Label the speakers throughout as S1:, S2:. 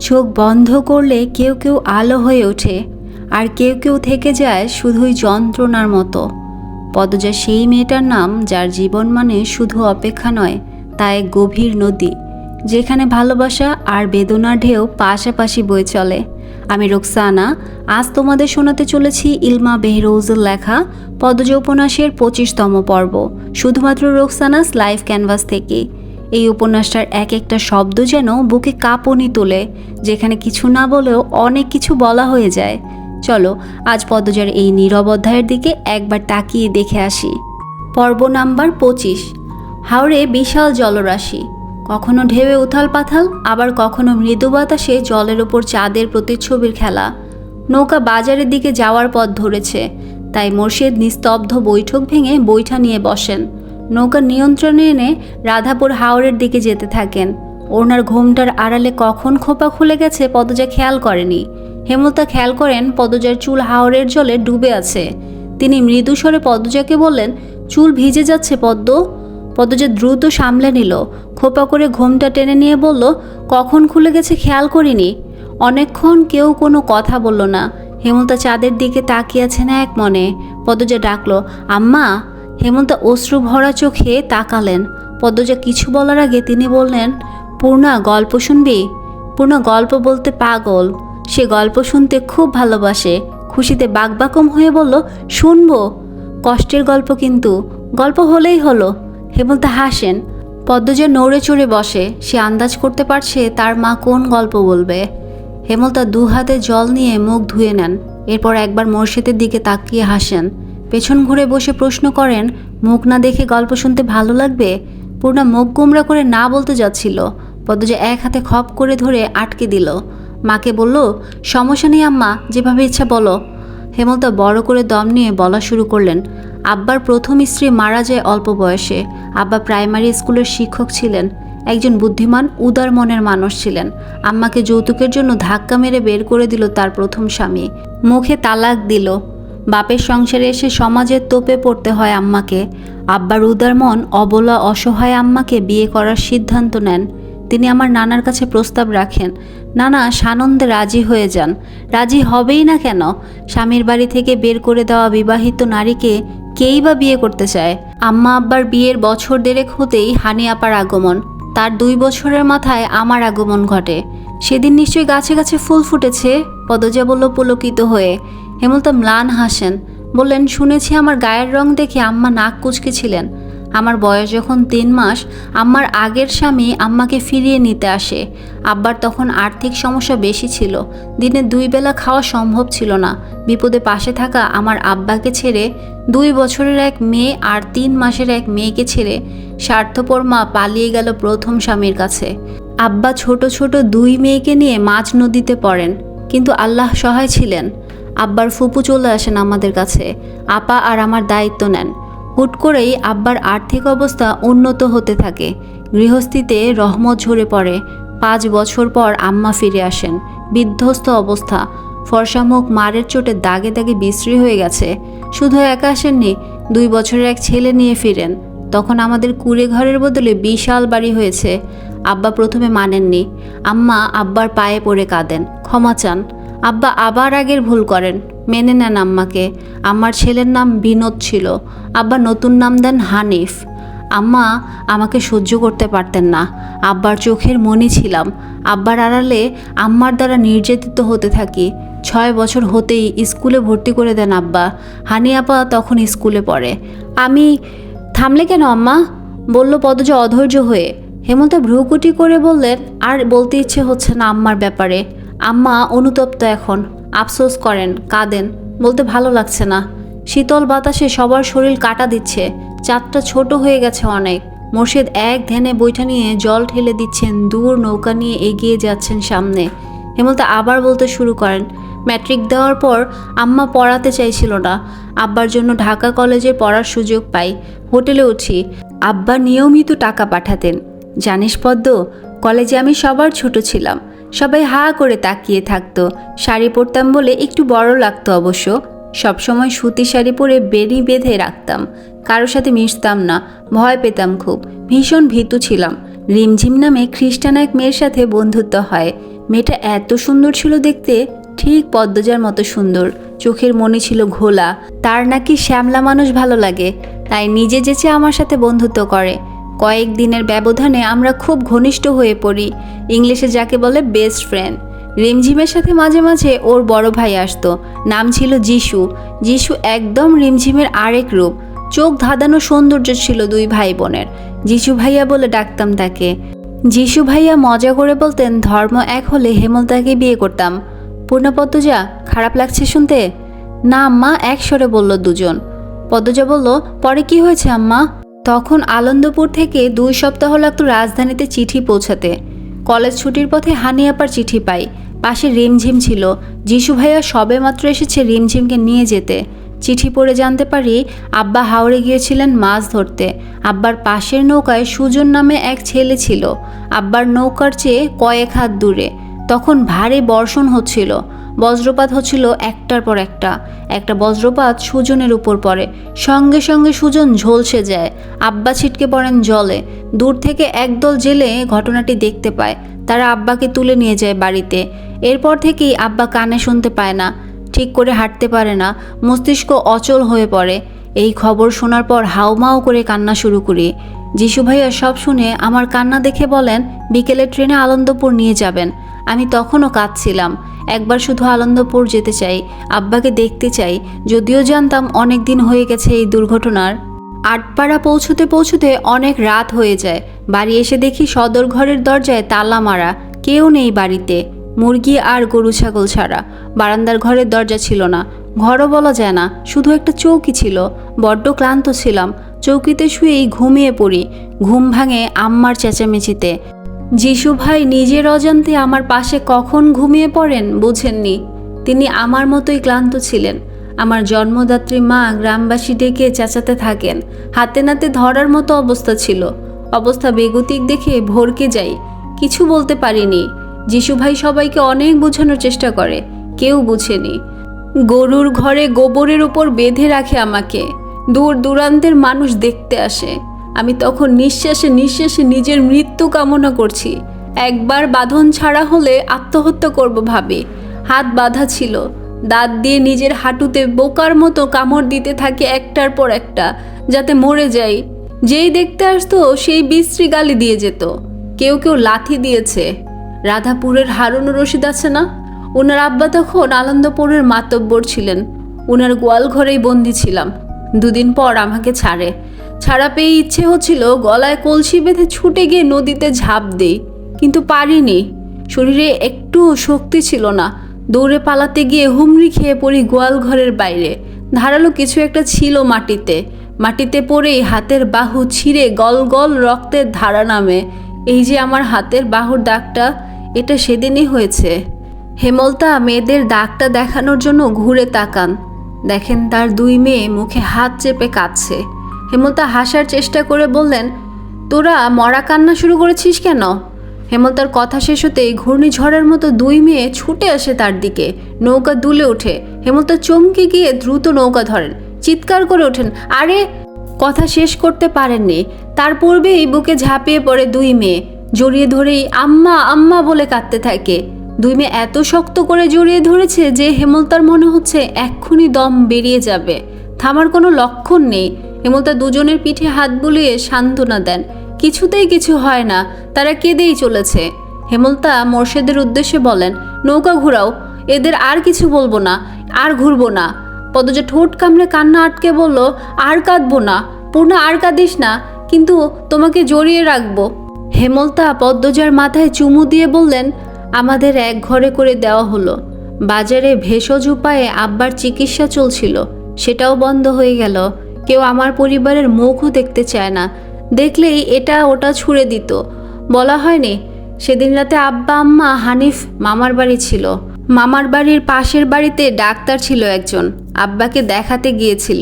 S1: চোখ বন্ধ করলে কেউ কেউ আলো হয়ে ওঠে, আর কেউ কেউ থেকে যায় শুধুই যন্ত্রণার মতো। পদজা সেই মেয়েটার নাম যার জীবন মানে শুধু অপেক্ষা নয়, তা এক গভীর নদী, যেখানে ভালোবাসা আর বেদনার ঢেউ পাশাপাশি বয়ে চলে। আমি রোকসানা, আজ তোমাদের শোনাতে চলেছি ইলমা বেহরৌজের লেখা পদজা উপন্যাসের 25তম পর্ব, শুধুমাত্র রোকসানাস লাইভ ক্যানভাস থেকে। এই উপন্যাসটার এক একটা শব্দ যেন বুকে কাঁপুনি তোলে, যেখানে কিছু না বলেও অনেক কিছু বলা হয়ে যায়। চলো আজ পদজার এই নীরব অধ্যায়ের দিকে একবার তাকিয়ে দেখে আসি। পর্ব নাম্বার 25। হাওরে বিশাল জলরাশি, কখনো ঢেউয়ে উথাল পাথাল, আবার কখনো মৃদু বাতাসে জলের ওপর চাঁদের প্রতিচ্ছবির খেলা। নৌকা বাজারের দিকে যাওয়ার পথ ধরেছে, তাই মোর্শেদ নিস্তব্ধ বৈঠক ভেঙে বৈঠা নিয়ে বসেন। নৌকা নিয়ন্ত্রণে এনে রাধাপুর হাওরের দিকে যেতে থাকেন। ওনার ঘোমটার আড়ালে কখন খোপা খুলে গেছে পদজা খেয়াল করেনি। হেমলতা খেয়াল করেন পদজার চুল হাওরের জলে ডুবে আছে। তিনি মৃদু স্বরে পদজাকে বললেন, চুল ভিজে যাচ্ছে পদ্ম। পদজা দ্রুত সামলে নিল, খোপা করে ঘোমটা টেনে নিয়ে বলল, কখন খুলে গেছে খেয়াল করিনি। অনেকক্ষণ কেউ কোনো কথা বলল না। হেমলতা চাঁদের দিকে তাকিয়ে আছে না এক মনে। পদজা ডাকলো, আম্মা। হেমলতা অশ্রু ভরা চোখে তাকালেন। পদজা কিছু বলার আগে তিনি বললেন, পূর্ণা গল্প শুনবি? পূর্ণা গল্প বলতে পাগল, সে গল্প শুনতে খুব ভালোবাসে। খুশিতে বাকবাকম হয়ে বলল, শুনবো। কষ্টের গল্প কিন্তু, গল্প হলেই হলো। হেমলতা হাসেন। পদ্মজা নড়ে চড়ে বসে, সে আন্দাজ করতে পারছে তার মা কোন গল্প বলবে। হেমলতা দু হাতে জল নিয়ে মুখ ধুয়ে নেন, এরপর একবার মোর্শেদের দিকে তাকিয়ে হাসেন। পেছন ঘুরে বসে প্রশ্ন করেন, মুখ না দেখে গল্প শুনতে ভালো লাগবে? পূর্ণা মুখ গোমরা করে না বলতে যাচ্ছিল। পদ্মজা এক হাতে খপ করে ধরে আটকে দিল। মাকে বলল, সমস্যা নেই আম্মা, যেভাবে ইচ্ছা বলো। হেমলতা বড় করে দম নিয়ে বলা শুরু করলেন, আব্বার প্রথম স্ত্রী মারা যায় অল্প বয়সে। আব্বা প্রাইমারি স্কুলের শিক্ষক ছিলেন, একজন বুদ্ধিমান উদার মনের মানুষ ছিলেন। আম্মাকে যৌতুকের জন্য ধাক্কা মেরে বের করে দিল তার প্রথম স্বামী, মুখে তালাক দিল। বাপের সংসারে এসে সমাজের তোপে পড়তে হয় আম্মাকে। আব্বার উদার মন অবলা অসহায় আম্মাকে বিয়ে করার সিদ্ধান্ত নেন। তিনি আমার নানার কাছে প্রস্তাব রাখেন। নানা সানন্দে রাজি হয়ে যান। রাজি হবেই না কেন? স্বামীর বাড়ি থেকে বের করে দেওয়া বিবাহিত নারীকে কেই বা বিয়ে করতে চায়? আম্মা আব্বার বিয়ের বছর দেড়েক হতেই হানি আপার আগমন। তার 2 বছরের মাথায় আমার আগমন ঘটে। সেদিন নিশ্চয়ই গাছে গাছে ফুল ফুটেছে, পদজা বলল পুলকিত হয়ে। হেমলতা ম্লান হাসেন, বললেন, শুনেছি আমার গায়ের রং দেখে আম্মা নাক কুঁচকেছিলেন। আমার বয়স যখন 3 মাস, আম্মার আগের স্বামী আম্মাকে ফিরিয়ে নিতে আসে। আব্বার তখন আর্থিক সমস্যা বেশি ছিল, দিনে 2 বেলা খাওয়া সম্ভব ছিল না। বিপদে পাশে থাকা আমার আব্বাকে ছেড়ে 2 বছরের এক মেয়ে আর 3 মাসের এক মেয়েকে ছেড়ে স্বার্থপর মা পালিয়ে গেল প্রথম স্বামীর কাছে। আব্বা ছোট ছোট 2 মেয়েকে নিয়ে মাঝ নদীতে পড়েন, কিন্তু আল্লাহ সহায় ছিলেন। আব্বার ফুপু চলে আসেন আমাদের কাছে, আপা আর আমার দায়িত্ব নেন। হুট করেই আব্বার আর্থিক অবস্থা উন্নত হতে থাকে, গৃহস্থিতে রহমত ঝরে পড়ে। 5 বছর পর আম্মা ফিরে আসেন, বিধ্বস্ত অবস্থা, ফর্সা মুখ মারের চোটে দাগে দাগে বিশ্রী হয়ে গেছে। শুধু একা আসেননি, 2 বছরের এক ছেলে নিয়ে ফিরেন। তখন আমাদের কুড়ে ঘরের বদলে বিশাল বাড়ি হয়েছে। আব্বা প্রথমে মানেননি। আম্মা আব্বার পায়ে পড়ে কাঁদেন, ক্ষমা চান। আব্বা আবার আগের ভুল করেন, মেনে নেন আম্মাকে। আমার ছেলের নাম বিনোদ ছিল, আব্বা নতুন নাম দেন হানিফ। আম্মা আমাকে সহ্য করতে পারতেন না, আব্বার চোখের মণি ছিলাম। আব্বার আড়ালে আম্মার দ্বারা নির্যাতিত হতে থাকি। 6 বছর হতেই স্কুলে ভর্তি করে দেন আব্বা। হানি আপা তখন স্কুলে পড়ে। আমি থামলে কেন আম্মা? বলল পদজা অধৈর্য হয়ে। হেমন্ত ভ্রুকুটি করে বললেন, আর বলতে ইচ্ছে হচ্ছে না আম্মার ব্যাপারে। আম্মা অনুতপ্ত এখন, আফসোস করেন, কাঁদেন, বলতে ভালো লাগছে না। শীতল বাতাসে সবার শরীর কাটা দিচ্ছে, চাঁদটা ছোট হয়ে গেছে অনেক। মোর্শেদ এক ধ্যানে বৈঠা নিয়ে জল ঠেলে দিচ্ছেন, দূর নৌকা নিয়ে এগিয়ে যাচ্ছেন সামনে। হেমলতা আবার বলতে শুরু করেন, ম্যাট্রিক দেওয়ার পর আম্মা পড়াতে চাইছিল না। আব্বার জন্য ঢাকা কলেজে পড়ার সুযোগ পাই, হোটেলে উঠি। আব্বা নিয়মিত টাকা পাঠাতেন। জানিস পদ্ম, কলেজে আমি সবার ছোট ছিলাম, সবাই হা করে তাকিয়ে থাকতো। শাড়ি পরতাম বলে একটু বড় লাগতো অবশ্য। সবসময় সুতি শাড়ি পরে বেনি বেঁধে রাখতাম, কারোর সাথে মিশতাম না, ভয় পেতাম খুব, ভীষণ ভীতু ছিলাম। রিমঝিম নামে খ্রিস্টান এক মেয়ের সাথে বন্ধুত্ব হয়, মেয়েটা এত সুন্দর ছিল দেখতে, ঠিক পদ্মজার মতো সুন্দর, চোখের মনি ছিল ঘোলা। তার নাকি শ্যামলা মানুষ ভালো লাগে, তাই নিজে যেচে আমার সাথে বন্ধুত্ব করে। কয়েকদিনের ব্যবধানে আমরা খুব ঘনিষ্ঠ হয়ে পড়ি, ইংলিশে যাকে বলে বেস্ট ফ্রেন্ড। রিমঝিমের সাথে মাঝে মাঝে ওর বড় ভাই আসতো, নাম ছিল যিশু। যিশু একদম রিমঝিমের আরেক রূপ, চোখ ধাঁধানো সৌন্দর্য ছিল দুই ভাই বোনের। যিশু ভাইয়া বলে ডাকতাম তাকে। যিশু ভাইয়া মজা করে বলতেন ধর্ম এক হলে হেমলতাকে বিয়ে করতাম। পূর্ণা, পদ্মজা, খারাপ লাগছে শুনতে? না আম্মা, এক স্বরে বলল দুজন। পদ্মজা বলল, পরে কি হয়েছে আম্মা? তখন আনন্দপুর থেকে 2 সপ্তাহ লাগতো রাজধানীতে চিঠি পৌঁছাতে। কলেজ ছুটির পথে হানি আপার চিঠি পাই, পাশে রিমঝিম ছিল। যিশু ভাইয়া সবে মাত্র এসেছে রিমঝিমকে নিয়ে যেতে। চিঠি পড়ে জানতে পারি আব্বা হাওড়ে গিয়েছিলেন মাছ ধরতে। আব্বার পাশের নৌকায় সুজন নামে এক ছেলে ছিল, আব্বার নৌকার চেয়ে কয়েক হাত দূরে। তখন ভারী বর্ষণ হচ্ছিল, বজ্রপাত হচ্ছিল একটার পর একটা বজ্রপাত সুজনের উপর পড়ে, সঙ্গে সঙ্গে সুজন ঝলসে যায়। আব্বা ছিটকে পড়েন জলে। দূর থেকে একদল জেলে ঘটনাটি দেখতে পায়, তারা আব্বাকে তুলে নিয়ে যায় বাড়িতে। এরপর থেকেই আব্বা কানে শুনতে পায় না, ঠিক করে হাঁটতে পারে না, মস্তিষ্ক অচল হয়ে পড়ে। এই খবর শোনার পর হাউমাউ করে কান্না শুরু করি। যিশু ভাইয়া সব শুনে আমার কান্না দেখে বলেন বিকেলে ট্রেনে আনন্দপুর নিয়ে যাবেন। আমি তখনও কাঁদছিলাম। একবার শুধু আনন্দপুর যেতে চাই, আব্বাকে দেখতে চাই। যদিও জানতাম অনেক দিন হয়ে গেছে এই দুর্ঘটনার। আটপাড়া পৌঁছতে পৌঁছতে অনেক রাত হয়ে যায়। বাড়ি এসে দেখি সদর ঘরের দরজায় তালা মারা, কেউ নেই বাড়িতে, মুরগি আর গরু ছাগল ছাড়া। বারান্দার ঘরের দরজা ছিল না, ঘরও বলা যায় না, শুধু একটা চৌকি ছিল। বড্ড ক্লান্ত ছিলাম, চৌকিতে শুয়েই ঘুমিয়ে পড়ি। ঘুম ভাঙে আম্মার চেঁচামেচিতে। যিশু ভাই নিজের অজান্তে আমার পাশে কখন ঘুমিয়ে পড়েন বুঝেননি। তিনি আমার মতোই ক্লান্ত ছিলেন। আমার জন্মদাত্রী মা গ্রামবাসী ডেকে চেঁচাতে থাকেন। হাতে নাতে ধরার মতো অবস্থা ছিল। অবস্থা বেগতিক দেখে ভরকে যাই, কিছু বলতে পারিনি। যিশু ভাই সবাইকে অনেক বোঝানোর চেষ্টা করে, কেউ বুঝেনি। গরুর ঘরে গোবরের উপর বেঁধে রাখে আমাকে, দূর দূরান্তের মানুষ দেখতে আসে। আমি তখন নিঃশ্বাসে নিঃশ্বাসে নিজের মৃত্যু কামনা করছি। একবার বাঁধন ছাড়া হলে আত্মহত্যা করব ভাবে। হাত বাঁধা ছিল, দাঁত দিয়ে নিজের হাঁটুতে বোকার মতো কামড় দিতে থাকে একটার পর একটা, যাতে মরে যাই। যেই দেখতে আসতো সেই বিশ্রী গালি দিয়ে যেত। কেউ কেউ লাথি দিয়েছে। রাধাপুরের হারুনুর রশিদ আছে না, ওনার আব্বা তখন আনন্দপুরের মাতব্বর ছিলেন। ওনার গোয়াল ঘরেই বন্দি ছিলাম। 2 দিন পর আমাকে ছাড়া পেয়ে ইচ্ছে হচ্ছিল গলায় কলসি বেঁধে ছুটে গিয়ে নদীতে ঝাঁপ দেই, কিন্তু পারিনি। শরীরে একটু শক্তি ছিল না। দৌড়ে পালাতে গিয়ে হুমড়ি খেয়ে পড়ি গোয়াল ঘরের বাইরে। ধারালো কিছু একটা ছিল মাটিতে পড়েই হাতের বাহু ছিঁড়ে গল গল রক্তের ধারা নামে। এই যে আমার হাতের বাহুর দাগটা, এটা সেদিনই হয়েছে। হেমলতা মেয়েদের দাগটা দেখানোর জন্য ঘুরে তাকান, দেখেন তার 2 মেয়ে মুখে হাত চেপে কাঁদছে। হেমলতা হাসার চেষ্টা করে বললেন, তোরা মরা কান্না শুরু করেছিস কেন? হেমলতার কথা শেষ হতেই ঘূর্ণিঝড়ের মতো 2 মেয়ে ছুটে আসে তার দিকে। নৌকা দুলে ওঠে। হেমলতা চমকে গিয়ে দ্রুত নৌকা ধরেন, চিৎকার করে ওঠেন, আরে! কথা শেষ করতে পারেননি, তার পূর্বেই বুকে ঝাঁপিয়ে পড়ে 2 মেয়ে। জড়িয়ে ধরেই আম্মা আম্মা বলে কাঁদতে থাকে। 2 মেয়ে এত শক্ত করে জড়িয়ে ধরেছে যে হেমলতার মনে হচ্ছে এক্ষুনি দম বেরিয়ে যাবে। থামার কোনো লক্ষণ নেই। হেমলতা দুজনের পিঠে হাত বুলিয়ে সান্ত্বনা দেন। কিছুতেই কিছু হয় না, তারা কেঁদেই চলেছে। হেমলতা মোর্শেদের উদ্দেশ্যে বলেন, নৌকা ঘুরাও, এদের আর কিছু বলবো না, আর ঘুরবো না। পদ্মজা ঠোঁট কামড়ে কান্না আটকে বলল, আর কাঁদবো না পূর্ণা, আর কাঁদিস না, কিন্তু তোমাকে জড়িয়ে রাখবো। হেমলতা পদ্মজার মাথায় চুমু দিয়ে বললেন, আমাদের এক ঘরে করে দেওয়া হলো। বাজারে ভেষজ উপায়ে আব্বার চিকিৎসা চলছিল, সেটাও বন্ধ হয়ে গেল। কেউ আমার পরিবারের মুখও দেখতে চায় না, দেখলেই এটা ওটা ছুঁড়ে দিত। বলা হয়নি সেদিন রাতে আব্বা আম্মা হানিফ মামার বাড়ি ছিল। মামার বাড়ির পাশের বাড়িতে ডাক্তার ছিল একজন, আব্বাকে দেখাতে গিয়েছিল।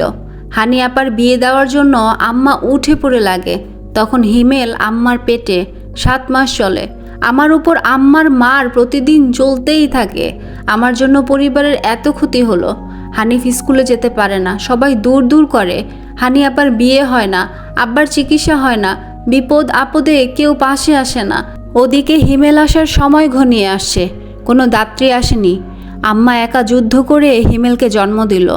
S1: হানি আপার বিয়ে দেওয়ার জন্য আম্মা উঠে পড়ে লাগে। তখন হিমেল আম্মার পেটে, 7 মাস চলে। আমার উপর আম্মার মার প্রতিদিন চলতেই থাকে। আমার জন্য পরিবারের এত ক্ষতি হলো। হানিফ স্কুলে যেতে পারে না, সবাই দূর দূর করে। হানি আপার বিয়ে হয় না, আব্বার চিকিৎসা হয় না, বিপদ আপদে কেউ পাশে আসে না। ওদিকে হিমেল আসার সময় ঘনিয়ে আসছে, কোনো দাত্রী আসেনি। আম্মা একা যুদ্ধ করে হিমেলকে জন্ম দিল।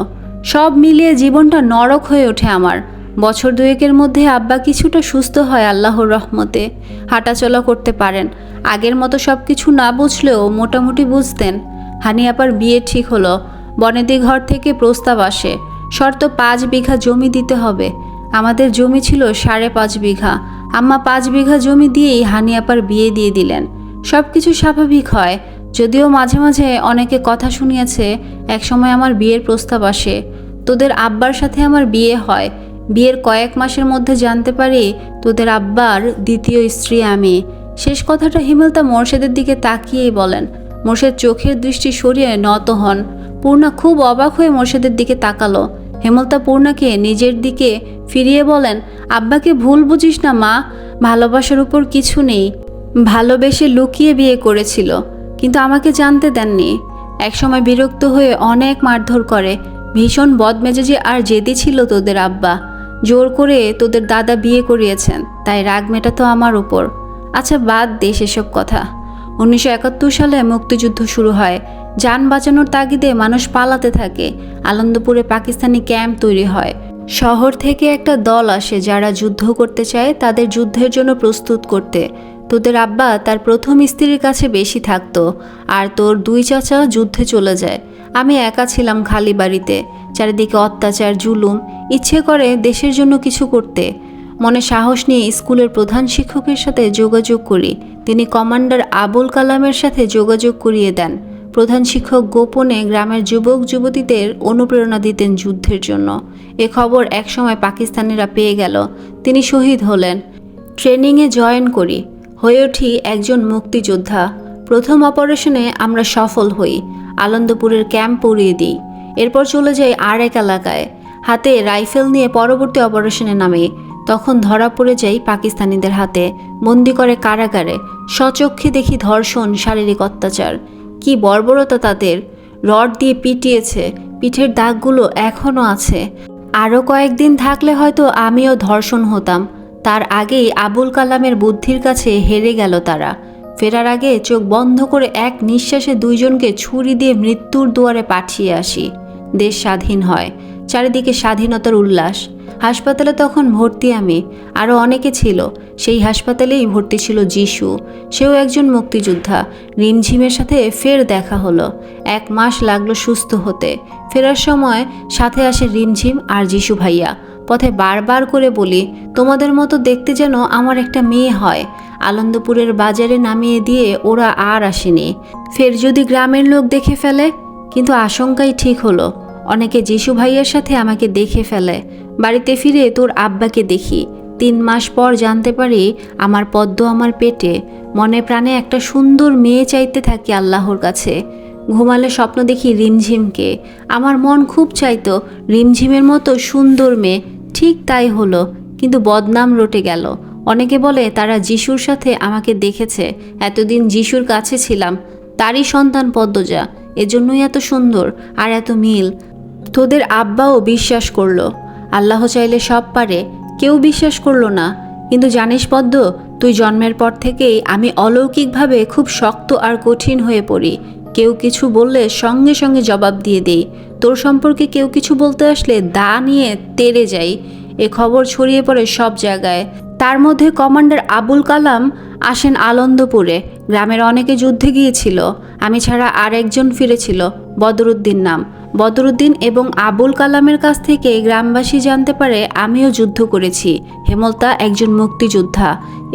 S1: সব মিলিয়ে জীবনটা নরক হয়ে ওঠে আমার। বছর দুয়েকের মধ্যে আব্বা কিছুটা সুস্থ হয় আল্লাহর রহমতে, হাঁটাচলা করতে পারেন। আগের মতো সব কিছু না বুঝলেও মোটামুটি বুঝতেন। হানিয়াপার বিয়ে ঠিক হলো। বনেদি ঘর থেকে প্রস্তাব আসে, শর্ত 5 বিঘা জমি দিতে হবে। আমাদের জমি ছিল 5.5 বিঘা। আম্মা 5 বিঘা জমি দিয়েই হানিয়াপার বিয়ে দিয়ে দিলেন। সব কিছু স্বাভাবিক হয়, যদিও মাঝে মাঝে অনেকে কথা শুনিয়েছে একসময় আমার বিয়ের প্রস্তাব আসে। তোদের আব্বার সাথে আমার বিয়ে হয়। বিয়ের কয়েক মাসের মধ্যে জানতে পারি তোদের আব্বার দ্বিতীয় স্ত্রী আমি। শেষ কথাটা হিমেলতা মোর্শেদের দিকে তাকিয়েই বলেন। মোর্শেদ চোখের দৃষ্টি সরিয়ে নত হন। পূর্ণা খুব অবাক হয়ে মোর্শেদের দিকে তাকালো। হেমলতা পূর্ণাকে নিজের দিকে ফিরিয়ে বলেন, আব্বাকে ভুল বুঝিস না মা, ভালোবাসার উপর কিছু নেই। ভালোবেসে লুকিয়ে বিয়ে করেছিল, কিন্তু আমাকে জানতে দেননি। একসময় বিরক্ত হয়ে অনেক মারধর করে। ভীষণ বদমেজাজি আর জেদি ছিল তোদের আব্বা। জোর করে তোদের দাদা বিয়ে করিয়েছেন, তাই রাগ মেটাতো আমার উপর। আচ্ছা বাদ দে সেসব কথা। 1971 সালে মুক্তিযুদ্ধ শুরু হয়। যান বাঁচানোর তাগিদে মানুষ পালাতে থাকে। আনন্দপুরে পাকিস্তানি ক্যাম্প তৈরি হয়। শহর থেকে একটা দল আসে যারা যুদ্ধ করতে চায়, তাদের যুদ্ধের জন্য প্রস্তুত করতে। তোদের আব্বা তার প্রথম স্ত্রীর কাছে বেশি থাকতো, আর তোর 2 চাচা যুদ্ধে চলে যায়। আমি একা ছিলাম খালি বাড়িতে। চারিদিকে অত্যাচার, জুলুম। ইচ্ছে করে দেশের জন্য কিছু করতে। মনে সাহস নিয়ে স্কুলের প্রধান শিক্ষকের সাথে যোগাযোগ করি। তিনি কমান্ডার আবুল কালামের সাথে যোগাযোগ করিয়ে দেন। প্রধান শিক্ষক গোপনে গ্রামের যুবক যুবতীদের অনুপ্রেরণা দিতেন যুদ্ধের জন্য। এ খবর একসময় পাকিস্তানিরা পেয়ে গেল। তিনি শহীদ হলেন। ট্রেনিংয়ে জয়েন করি, হয়ে উঠি একজন মুক্তিযোদ্ধা। প্রথম অপারেশনে আমরা সফল হই। আনন্দপুরের ক্যাম্প উড়িয়ে দিই। এরপর চলে যাই আর এক এলাকায়। হাতে রাইফেল নিয়ে পরবর্তী অপারেশনে নামি। তখন ধরা পড়ে যাই পাকিস্তানিদের হাতে। বন্দি করে কারাগারে। স্বচক্ষে দেখি ধর্ষণ, শারীরিক অত্যাচার। কি বর্বরতা তাদের! রড দিয়ে পিটিয়েছে, পিঠের দাগগুলো এখনও আছে। আরও কয়েকদিন থাকলে হয়তো আমিও ধর্ষণ হতাম। তার আগেই আবুল কালামের বুদ্ধির কাছে হেরে গেল তারা। ফেরার আগে চোখ বন্ধ করে এক নিঃশ্বাসে 2 জনকে ছুরি দিয়ে মৃত্যুর দুয়ারে পাঠিয়ে আসি। দেশ স্বাধীন হয়। চারিদিকে স্বাধীনতার উল্লাস। হাসপাতালে তখন ভর্তি আমি, আরও অনেকে ছিল। সেই হাসপাতালেই ভর্তি ছিল যিশু। সেও একজন মুক্তিযোদ্ধা। রিমঝিমের সাথে ফের দেখা হলো। 1 মাস লাগলো সুস্থ হতে। ফেরার সময় সাথে আসে রিমঝিম আর যিশু ভাইয়া। পথে বারবার করে বলি, তোমাদের মতো দেখতে যেন আমার একটা মেয়ে হয়। আনন্দপুরের বাজারে নামিয়ে দিয়ে ওরা আর আসেনি। ফের যদি গ্রামের লোক দেখে ফেলে? কিন্তু আশঙ্কাই ঠিক হলো। অনেকে যিশু ভাইয়ের সাথে আমাকে দেখে ফেলে। বাড়িতে ফিরে তোর আব্বাকে দেখি। 3 মাস পর জানতে পারি আমার পদ্ম আমার পেটে। মনে প্রাণে একটা সুন্দর মেয়ে চাইতে থাকি আল্লাহর কাছে। ঘুমালে স্বপ্ন দেখি রিমঝিমকে। আমার মন খুব চাইতো রিমঝিমের মতো সুন্দর মেয়ে। ঠিক তাই হলো, কিন্তু বদনাম রটে গেল। অনেকে বলে তারা যিশুর সাথে আমাকে দেখেছে। এতদিন যিশুর কাছে ছিলাম, তারই সন্তান পদ্মজা। এজন্যই এত সুন্দর আর এত মিল। তোদের আব্বাও বিশ্বাস করলো। আল্লাহ চাইলে সব পারে। কেউ বিশ্বাস করলো না। কিন্তু জানিস পদ্ম, তুই জন্মের পর থেকেই আমি অলৌকিকভাবে খুব শক্ত আর কঠিন হয়ে পড়ি। কেউ কিছু বললে সঙ্গে সঙ্গে জবাব দিয়ে দেই। তোর সম্পর্কে কেউ কিছু বলতে আসলে দা নিয়ে তেড়ে যাই। এ খবর ছড়িয়ে পড়ে সব জায়গায়। তার মধ্যে কমান্ডার আবুল কালাম আসেন আনন্দপুরে। গ্রামের অনেকে যুদ্ধে গিয়েছিল। আমি ছাড়া আর একজন ফিরেছিল, বদরুদ্দিন নাম। বদরুদ্দিন এবং আবুল কালামের কাছ থেকে গ্রামবাসী জানতে পারে আমিও যুদ্ধ করেছি। হেমলতা একজন মুক্তিযোদ্ধা।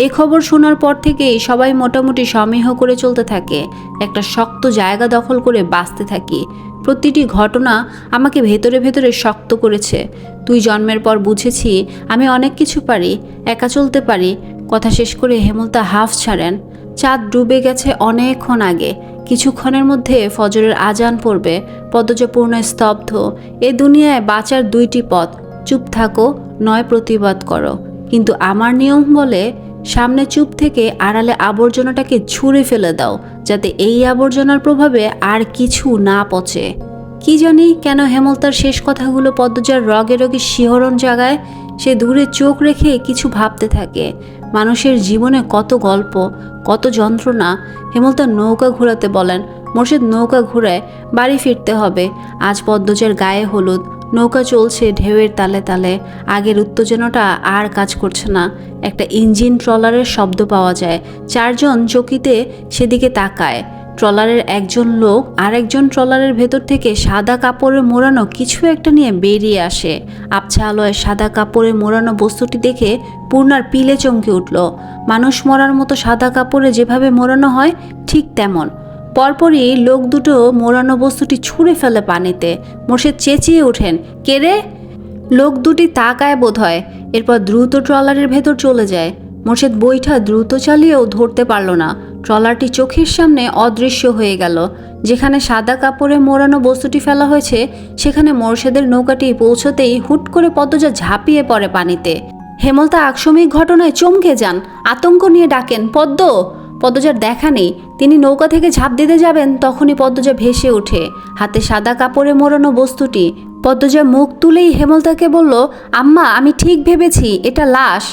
S1: এই খবর শোনার পর থেকেই সবাই মোটামুটি সমীহ করে চলতে থাকে। একটা শক্ত জায়গা দখল করে বাঁচতে থাকি। প্রতিটি ঘটনা আমাকে ভেতরে ভেতরে শক্ত করেছে। তুই জন্মের পর বুঝেছি আমি অনেক কিছু পারি, একা চলতে পারি। কথা শেষ করে হেমলতা হাফ ছাড়েন। চাঁদ ডুবে গেছে অনেকক্ষণ আগে। কিছুক্ষণের মধ্যে ফজরের আজান পড়বে। পদ্মজা পূর্ণ স্তব্ধ। এ দুনিয়ায় বাঁচার 2টি পথ, চুপ থাকো নয় প্রতিবাদ করো। কিন্তু আমার নিয়ম বলে সামনে চুপ থেকে আড়ালে আবর্জনাটাকে ছুঁড়ে ফেলে দাও, যাতে এই আবর্জনার প্রভাবে আর কিছু না পচে। কি জানি কেন হেমলতার শেষ কথাগুলো পদ্মজার রগে রগে শিহরণ জাগায়। সে দূরে চোখ রেখে কিছু ভাবতে থাকে। মানুষের জীবনে কত গল্প, কত যন্ত্রণা। হেমলতা নৌকা ঘোরাতে বলেন। মোর্শেদ নৌকা ঘুরায়। বাড়ি ফিরতে হবে। আজ পদ্মজার গায়ে হলুদ। নৌকা চলছে ঢেউয়ের তালে তালে। আগের উত্তেজনাটা আর কাজ করছে না। একটা ইঞ্জিন ট্রলারের শব্দ পাওয়া যায়। 4 জন চকিতে সেদিকে তাকায়। ট্রলারের একজন লোক আরেকজন ট্রলারের ভেতর থেকে সাদা কাপড়ে মোড়ানো কিছু একটা নিয়ে বেরিয়ে আসে। আবছা আলোয় সাদা কাপড়ে মোড়ানো বস্তুটি দেখে পূর্ণার পিলে চমকে উঠল। মানুষ মরার মতো সাদা কাপড়ে যেভাবে মোড়ানো হয় ঠিক তেমন। পরপরই লোক দুটো মোড়ানো বস্তুটি ছুঁড়ে ফেলে পানিতে। মোর্শেদ চেঁচিয়ে ওঠেন, কে রে? লোক দুটি তাকায় বোধ হয়। এরপর দ্রুত ট্রলারের ভেতর চলে যায়। মোর্শেদ বইটা দ্রুত চালিয়েও ধরতে পারল না। ট্রলারটি চোখের সামনে অদৃশ্য হয়ে গেল। যেখানে সাদা কাপড়ে মোড়ানো বস্তুটি ফেলা হয়েছে সেখানে মোর্শেদের নৌকাটি পৌঁছতেই হুট করে পদ্মজা ঝাঁপিয়ে পড়ে পানিতে। হেমলতা আকস্মিক ঘটনায় চমকে যান। আতঙ্ক নিয়ে ডাকেন, পদ্ম! পদ্মজার দেখা নেই। তিনি নৌকা থেকে ঝাঁপ দিতে যাবেন, তখনই পদ্মজা ভেসে ওঠে, হাতে সাদা কাপড়ে মোড়ানো বস্তুটি। পদ্মজা মুখ তুলেই হেমলতাকে বলল, আম্মা, আমি ঠিক ভেবেছি এটা লাশ।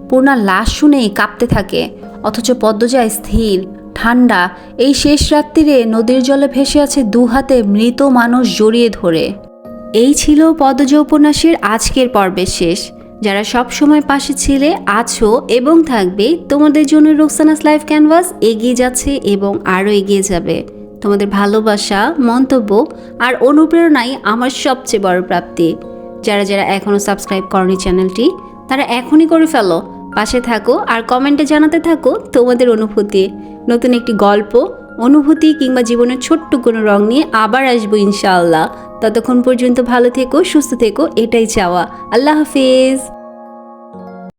S1: পূর্ণার লাশ শুনেই কাঁপতে থাকে। অথচ পদ্মজা স্থির, ঠান্ডা। এই শেষ রাত্রিরে নদীর জলে ভেসে আছে 2 হাতে মৃত মানুষ জড়িয়ে ধরে। এই ছিল পদ্মজা উপন্যাসের আজকের পর্বের শেষ। যারা সব সময় পাশে ছিলে, আছো এবং থাকবে, তোমাদের জন্য রোকসানাস লাইফ ক্যানভাস এগিয়ে যাচ্ছে এবং আরও এগিয়ে যাবে। তোমাদের ভালোবাসা, মন্তব্য আর অনুপ্রেরণাই আমার সবচেয়ে বড় প্রাপ্তি। যারা যারা এখনও সাবস্ক্রাইব করনি চ্যানেলটি, তারা এখনই করে ফেলো। পাশে থাকো আর কমেন্টে জানাতে থাকো তোমাদের অনুভূতি। নতুন একটি গল্প, অনুভূতি কিংবা জীবনের ছোট্ট কোনো রং নিয়ে আবার আসবো ইনশাআল্লাহ। ততক্ষণ পর্যন্ত ভালো থেকো, সুস্থ থেকো, এটাই চাওয়া। আল্লাহ হাফিজ।